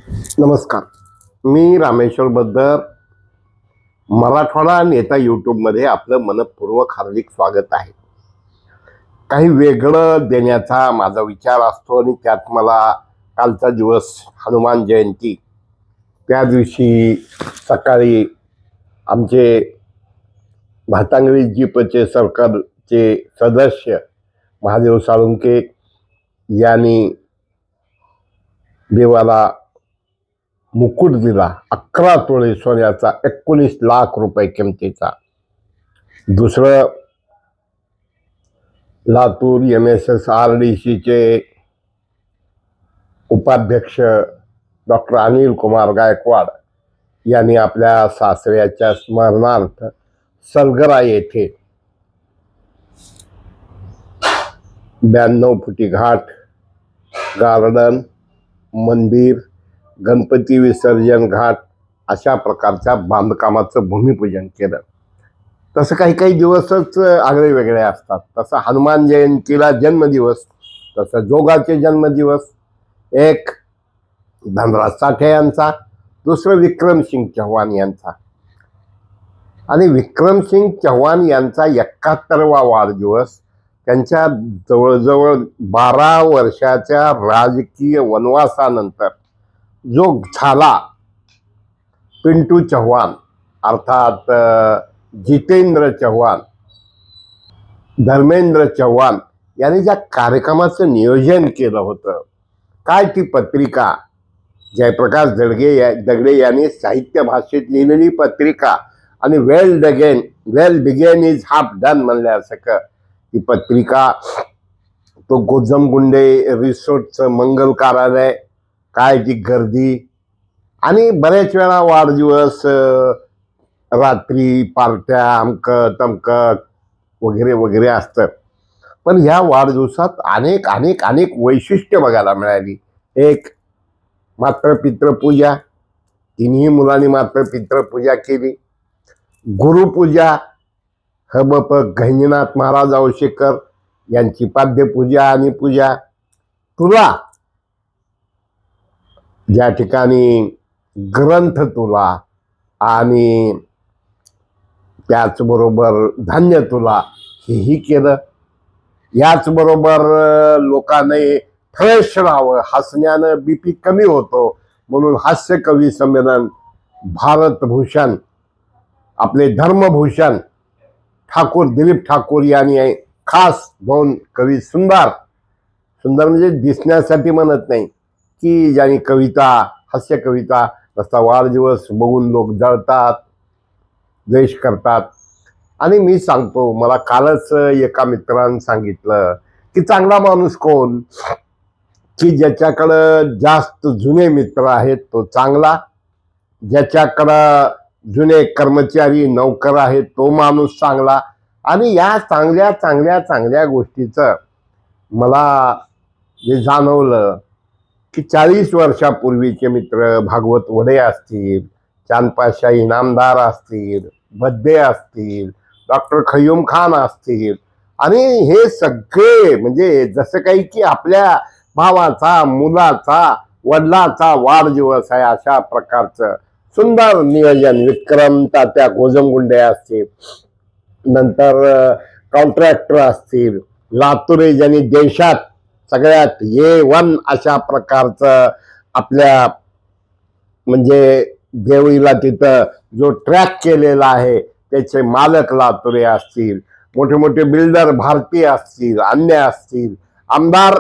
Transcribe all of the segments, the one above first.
नमस्कार. मी रामेश्वर बद्दर, मराठवाडा नेता यूट्यूबमध्ये आपलं मनपूर्वक हार्दिक स्वागत आहे. काही वेगळं देण्याचा माझा विचार असतो आणि त्यात मला कालचा दिवस हनुमान जयंती, त्या दिवशी सकाळी आमचे भातांगळी जीपचे सरकारचे सदस्य महादेव साळुंके यांनी देवाला मुकुट दिला 11 तोळे सोन्याचा, 19 लाख रुपये किमतीचा. दुसरं, लातूर MSSRDCचे उपाध्यक्ष डॉक्टर अनिल कुमार गायकवाड यांनी आपल्या सासऱ्याच्या स्मरणार्थ सलगरा येथे 92 फुटी घाट, गार्डन, मंदिर, गणपती विसर्जन घाट अशा प्रकारच्या बांधकामाचं भूमिपूजन केलं. तसं काही काही दिवसच आगळे वेगळे असतात. तसं हनुमान जयंतीला जन्मदिवस, तसं जोगाचे जन्मदिवस, एक धनराज साठे यांचा, दुसरं विक्रमसिंग चव्हाण यांचा. आणि विक्रमसिंग चव्हाण यांचा 71वा वाढदिवस त्यांच्या जवळजवळ 12 वर्षाच्या राजकीय वनवासानंतर जो झाला, पिंटू चव्हाण अर्थात जितेंद्र चव्हाण, धर्मेंद्र चव्हाण यांनी ज्या कार्यक्रमाचं नियोजन केलं होतं, काय ती पत्रिका, जयप्रकाश दगडे यांनी साहित्य भाषेत लिहिलेली पत्रिका आणि वेल बिगेन इज हाफ डन म्हणल्यासारखं ती पत्रिका, तो गोजमगुंडे रिसोर्टचं मंगल कार्यालय, काय ती गर्दी, आणि बऱ्याच वेळा वाढदिवस, रात्री पार्ट्या, अमकं तमकं वगैरे वगैरे असतं. पण ह्या वाढदिवसात अनेक अनेक अनेक वैशिष्ट्य बघायला मिळाली. एक, मात्र पितृपूजा, तिन्ही मुलांनी मात्र पितृपूजा केली. गुरुपूजा, हबप गहिनीनाथ महाराज औशेकर यांची पाद्यपूजा आणि पूजा. तुला, ज्या ठिकाणी ग्रंथ तुला आणि त्याचबरोबर धान्य तुला हेही केलं. याचबरोबर लोकांनी फ्रेश राहावं, हसण्यानं BP कमी होतो म्हणून हास्य कवी संमेलन, भारतभूषण, आपले धर्मभूषण ठाकूर दिलीप ठाकूर यांनी खास 2 कवी, सुंदर म्हणजे दिसण्यासाठी म्हणत नाही, की ज्यांनी कविता, हास्य कविता, तसा वाढदिवस बघून लोक जळतात, द्वेष करतात. आणि मी सांगतो, मला कालच एका मित्रानं सांगितलं की चांगला माणूस कोण, की ज्याच्याकडं जास्त जुने मित्र आहेत तो चांगला, ज्याच्याकडं जुने कर्मचारी नौकर आहेत तो माणूस चांगला. आणि या चांगल्या चांगल्या चांगल्या गोष्टीचं मला जे जाणवलं की 40 वर्षापूर्वीचे मित्र भागवत वडे असतील, चांदपाशा इनामदार असतील, बद्दे असतील, डॉक्टर खयूम खान असतील, आणि हे सगळे म्हणजे जसं काही की आपल्या भावाचा, मुलाचा, वडिलाचा वाढदिवस आहे अशा प्रकारचं सुंदर नियोजन. विक्रम तात्या गोजमगुंडे असतील, नंतर कॉन्ट्रॅक्टर असतील, लातूर ज्यांनी देशात सगळ्यात A1 अशा प्रकारचं आपल्या म्हणजे देवळीला तिथं जो ट्रॅक केलेला आहे त्याचे मालक लातुरे असतील, मोठे मोठे बिल्डर भारतीय असतील, अन्य असतील, आमदार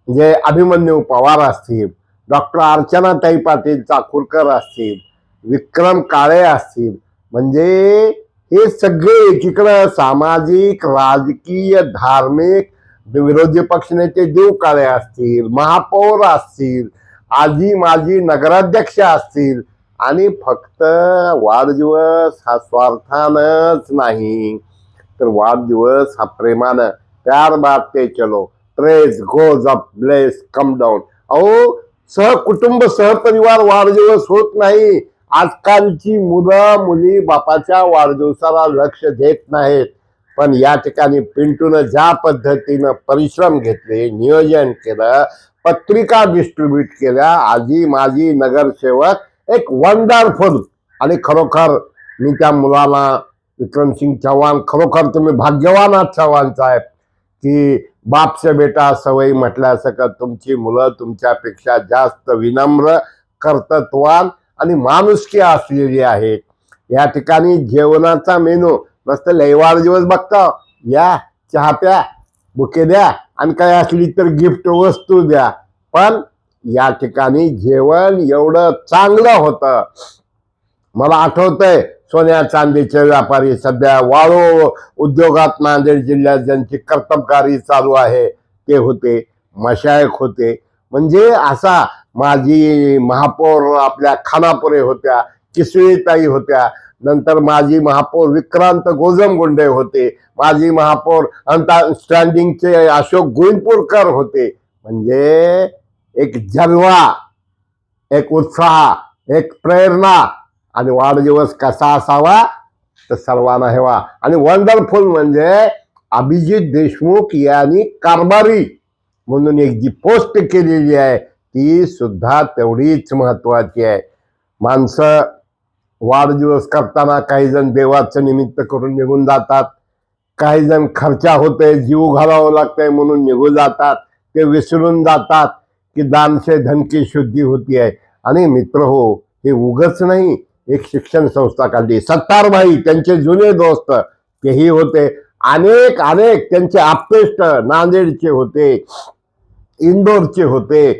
म्हणजे अभिमन्यू पवार असतील, डॉक्टर अर्चनाताई पाटील चाकूरकर असतील, विक्रम काळे असतील, म्हणजे हे सगळे एकीकडं सामाजिक, राजकीय, धार्मिक, विरोधी पक्षनेते देव काळे असतील, महापौर असतील, आजी माजी नगराध्यक्ष असतील, आणि फक्त वाढदिवस हा स्वार्थानच नाही, तर वाढदिवस हा प्रेमानं, प्यार बाते चलो, praise goes up, bless come down. अहो, सहकुटुंब सहपरिवार वाढदिवस होत नाही. आजकालची मुलं मुली बापाच्या वाढदिवसाला लक्ष देत नाहीत. पण या ठिकाणी पिंटूनं ज्या पद्धतीनं परिश्रम घेतले, नियोजन केलं, पत्रिका डिस्ट्रीब्यूट केल्या. आजी माजी नगरसेवक एक वंडरफुल. आणि खरोखर मी त्या मुलाला, विक्रमसिंग चव्हाण, खरोखर तुम्ही भाग्यवान आहात चव्हाण साहेब, की बाप से बेटा सवयी म्हटल्यासारखं तुमची मुलं तुमच्यापेक्षा जास्त विनम्र, कर्तृत्ववान आणि माणुसकी असलेली आहेत. या ठिकाणी जेवणाचा मेनू मस्त लयवार दिवस बघता, या चहा प्या, बुके द्या आणि काय असली तर गिफ्ट वस्तू द्या. पण या ठिकाणी जेवण एवढं चांगलं होतं. मला आठवतंय सोन्या चांदीचे व्यापारी सध्या वाळू उद्योगात नांदेड जिल्ह्यात ज्यांची कर्तबगारी चालू आहे ते होते, मशायक होते. म्हणजे असा माजी महापौर आपल्या खानापुरे होत्या, किसळीताई होत्या, नंतर माजी महापौर विक्रांत गोजमगुंडे होते, माजी महापौर स्टँडिंगचे अशोक गोविंदपूरकर होते. म्हणजे एक जलवा, एक उत्साह, एक प्रेरणा. आणि वाढदिवस कसा असावा तर सर्वांना हवा. आणि वंडरफुल म्हणजे अभिजित देशमुख यांनी कारभारी म्हणून एक जी पोस्ट केलेली आहे ती सुद्धा तेवढीच महत्वाची आहे. माणसं वाढदिवस करताना काही जण देवाचं निमित्त करून निघून जातात, काही जण खर्चा होते, जीव घालावं लागतंय म्हणून निघून जातात. ते विसरून जातात की दान से धन की शुद्धी होती आहे. आणि मित्र हो, हे उगच नाही, एक शिक्षण संस्था काढली. सत्तारभाई त्यांचे जुने दोस्त तेही होते, अनेक अनेक त्यांचे आप्तेष्ट नांदेडचे होते, इंदोरचे होते,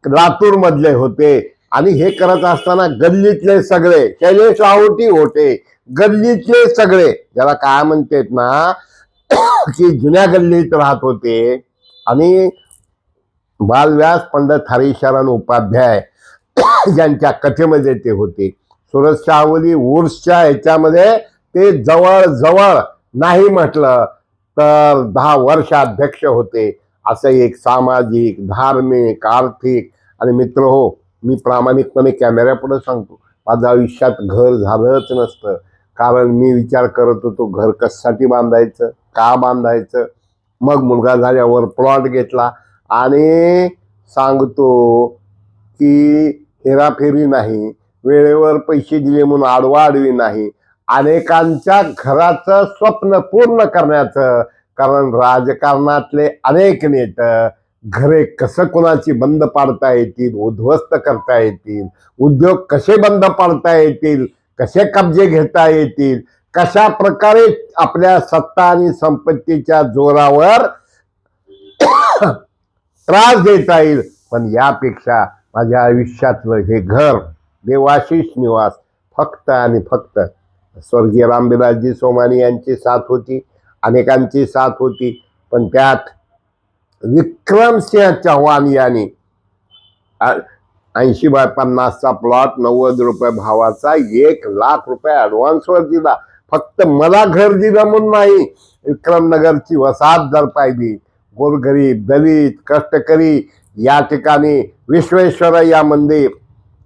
लातूर मधले होते. आणि हे करत असताना गल्लीतले सगळे, शैलेश रावटी होते, गल्लीतले सगळे, ज्याला काय म्हणतात ना की जुन्या गल्लीत राहत होते. आणि बालव्यास पंडित हरिशरण उपाध्याय ज्यांच्या कथेमध्ये ते होते, सुरत शाहवली उर्सच्या ह्याच्यामध्ये ते जवळ जवळ नाही म्हटलं तर 10 वर्ष अध्यक्ष होते. असं एक सामाजिक, धार्मिक, आर्थिक. आणि मित्र हो, मी प्रामाणिकपणे कॅमेऱ्यापुढे सांगतो, माझ्या आयुष्यात घर झालंच नसतं. कारण मी विचार करत होतो घर कशासाठी बांधायचं, का बांधायचं. मग मुलगा झाल्यावर प्लॉट घेतला आणि सांगतो की हेराफेरी नाही, वेळेवर पैसे दिले म्हणून आडवाडवी नाही, अनेकांच्या घराचं स्वप्न पूर्ण करण्याचं. कारण राजकारणातले अनेक नेते घरे कसं कोणाची बंद पाडता येतील, उद्ध्वस्त करता येतील, उद्योग कसे बंद पाडता येतील, कसे कब्जे घेता येतील, कशा प्रकारे आपल्या सत्ता आणि संपत्तीच्या जोरावर त्रास देता येईल. पण यापेक्षा माझ्या आयुष्यातलं हे घर, देवाशीष निवास, फक्त आणि फक्त स्वर्गीय रामविलासजी सोमानी यांची साथ होती, अनेकांची साथ होती. पण त्यात विक्रमसिंह चव्हाण यांनी 80/50चा प्लॉट 90 रुपये भावाचा 1 लाख रुपये ॲडव्हान्सवर दिला. फक्त मला घर दिलं म्हणून नाही, विक्रमनगरची वसाहत जर पाहिली, गोरगरीब, दलित, कष्टकरी या ठिकाणी विश्वेश्वरय्या मंदिर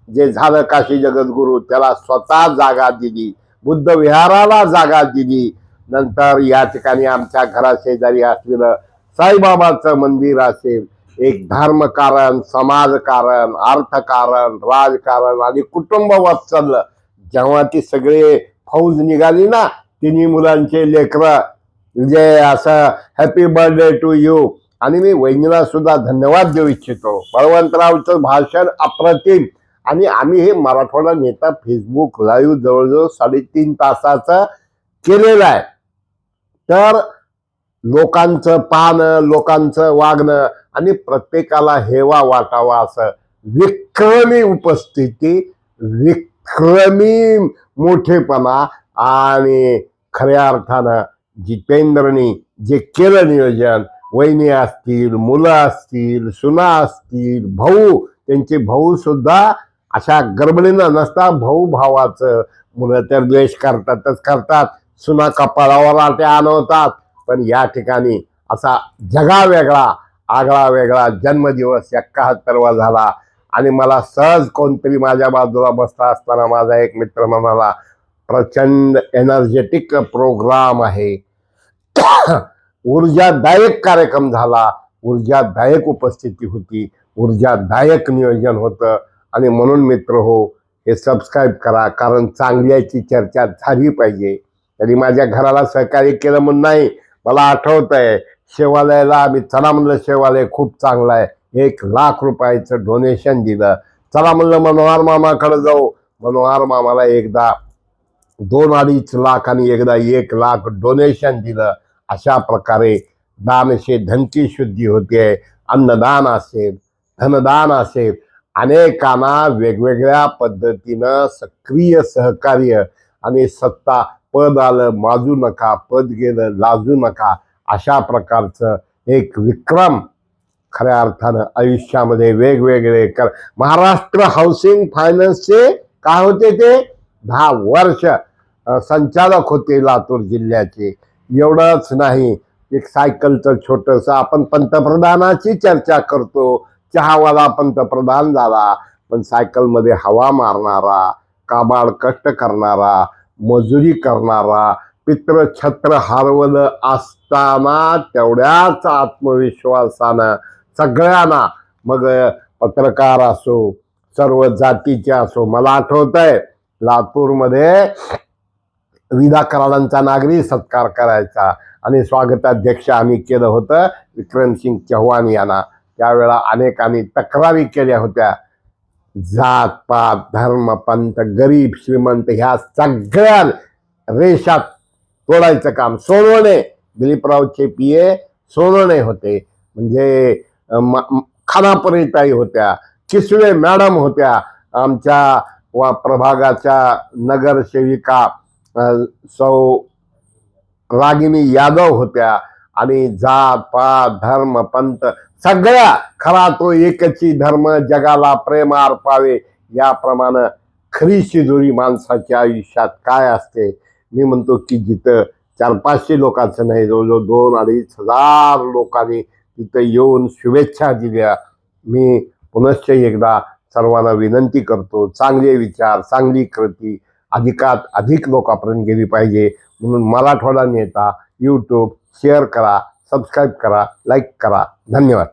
जे झालं काशी जगद्गुरु त्याला स्वतः जागा दिली, बुद्ध विहाराला जागा दिली. नंतर या ठिकाणी आमच्या घराशेजारी असलेलं साईबाबाचं मंदिर असेल, एक धर्मकारण, समाजकारण, अर्थकारण, राजकारण आणि कुटुंब वात्सल्य. जेव्हा ती सगळे फौज निघाली ना, तिन्ही मुलांचे लेकरं, जे असं हॅपी बर्थडे टू यू. आणि मी वहिनीला सुद्धा धन्यवाद देऊ इच्छितो. बळवंतरावचं भाषण अप्रतिम. आणि आम्ही हे मराठवाडा नेता फेसबुक लाईव्ह जवळजवळ 3.5 तासाचं केलेलं आहे. तर लोकांचं पाहणं, लोकांचं वागणं आणि प्रत्येकाला हेवा वाटावा असं विक्रमी उपस्थिती, विक्रमी मोठेपणा आणि खऱ्या अर्थानं जितेंद्रनी जे केलं नियोजन, वहिनी असतील, मुलं असतील, सुना असतील, भाऊ, त्यांचे भाऊ सुद्धा अशा गडबडीनं नसता. भाऊ भावाचं, मुलं तर द्वेष करतातच करतात, सुना कपाळावर आटे आणवतात. पण या ठिकाणी असा जगा वेगळा, आगळा वेगळा जन्मदिवस 71वा झाला. आणि मला सहज कोणतरी माझ्या बाजूला बसला असताना माझा एक मित्र म्हणाला, प्रचंड एनर्जेटिक प्रोग्राम आहे, ऊर्जादायक कार्यक्रम झाला, ऊर्जादायक उपस्थिती होती, ऊर्जादायक नियोजन होतं. आणि म्हणून मित्र हो, हे सबस्क्राईब करा, कारण चांगल्याची चर्चा झाली पाहिजे. त्यांनी माझ्या घराला सहकार्य केलं म्हणून नाही, मला आठवत आहे शेवालयाला आम्ही चला म्हणलं, शेवालय खूप चांगलं आहे, 1,00,000 रुपयाचं डोनेशन दिलं. चला म्हणलं मनोहर मामाकडे जाऊ, मनोहर मामाला एकदा 2-2.5 लाख आणि एकदा 1,00,000 डोनेशन दिलं. अशा प्रकारे दानशे धनकी शुद्धी होते. अन्नदान असेल, धनदान असेल, अनेकांना वेगवेगळ्या पद्धतीनं सक्रिय सहकार्य. आणि सत्ता पद आलं माजू नका, पद गेलं लाजू नका, अशा प्रकारचं एक विक्रम खऱ्या अर्थानं आयुष्यामध्ये वेगवेगळे महाराष्ट्र हाऊसिंग फायनान्सचे काय होते ते 10 वर्ष संचालक होते लातूर जिल्ह्याचे. एवढंच नाही, एक सायकलचं छोटंसं, आपण पंतप्रधानाची चर्चा करतो, चहावाला पंतप्रधान झाला, पण सायकलमध्ये हवा मारणारा, काबाड कष्ट करणारा, मजुरी करणारा, पितृछत्र हरवलं असताना तेवढ्याच आत्मविश्वासानं सगळ्यांना, मग पत्रकार असो, सर्व जातीचे असो. मला आठवत आहे लातूरमध्ये विधा कराडांचा नागरी सत्कार करायचा आणि स्वागताध्यक्ष आम्ही केलं होतं विक्रमसिंग चव्हाण यांना. त्यावेळेला अनेकांनी तक्रारी केल्या होत्या. जात पात धर्म पंथ गरीब श्रीमंत ह्या सगळ्या रेषात तोडायचं काम सोनवणे, दिलीपरावचे पीए सोनवणे होते, म्हणजे खानापरीताई होत्या, किसवे मॅडम होत्या, आमच्या प्रभागाच्या नगरसेविका सौ रागिनी यादव होत्या. आणि जात पात धर्म पंथ सगळ्या, खरा तो एकची धर्म जगाला प्रेम अर्पावे, याप्रमाणे खरी शिदोरी माणसाच्या आयुष्यात काय असते. मी म्हणतो की जिथं 400-500 लोकांचं नाही, जवळजवळ 2-2.5 हजार लोकांनी तिथं येऊन शुभेच्छा दिल्या. मी पुनश्च एकदा सर्वांना विनंती करतो, चांगले विचार चांगली कृती अधिकात अधिक लोकांपर्यंत गेली पाहिजे. म्हणून मराठवाडा नेता यूट्यूब शेअर करा, सबस्क्राईब करा, लाईक करा. धन्यवाद.